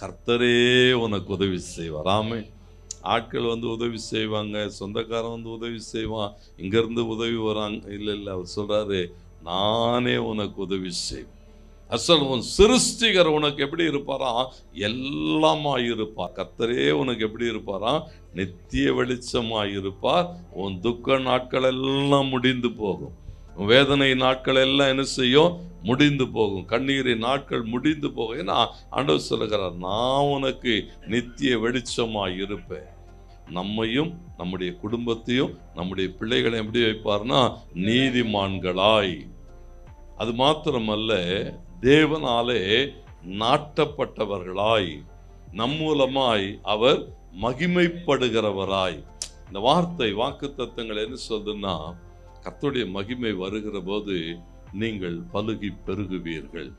கர்த்தரே உனக்கு உதவி செய்வார். ஆமென். ஆட்கள் வந்து உதவி செய்வாங்க, சொந்தக்காரன் வந்து உதவி செய்வான், இங்கேருந்து உதவி வராங்க. இல்லை, அவர் சொல்கிறாரு, நானே உனக்கு உதவி செய்வேன். அசல் உன் சிருஷ்டிகர் உனக்கு எப்படி இருப்பாரா? எல்லாமாய் இருப்பார். கர்த்தரே உனக்கு எப்படி இருப்பாரா? நித்திய வெளிச்சமாய் இருப்பார். உன் துக்க நாட்கள் எல்லாம் முடிந்து போகும். உன் வேதனை நாட்கள் எல்லாம் என்ன செய்யும்? முடிந்து போகும். கண்ணீரின் நாட்கள் முடிந்து போகும். ஏன்னா ஆண்டவர் சொல்லுகிறார், நான் உனக்கு நித்திய வெளிச்சமாய் இருப்பேன். நம்மையும் நம்முடைய குடும்பத்தையும் நம்முடைய பிள்ளைகளை எப்படி வைப்பார்னா நீதிமான்களாய். அது மாத்திரமல்ல, தேவனாலே நாட்டப்பட்டவர்களாய், நம் மூலமாய் அவர் மகிமைப்படுகிறவராய். இந்த வார்த்தை வாக்குத்தத்தங்கள் என்ன சொல்லுதுன்னா, கர்த்தருடைய மகிமை வருகிற போது நீங்கள் பலுகி பெருகுவீர்கள்.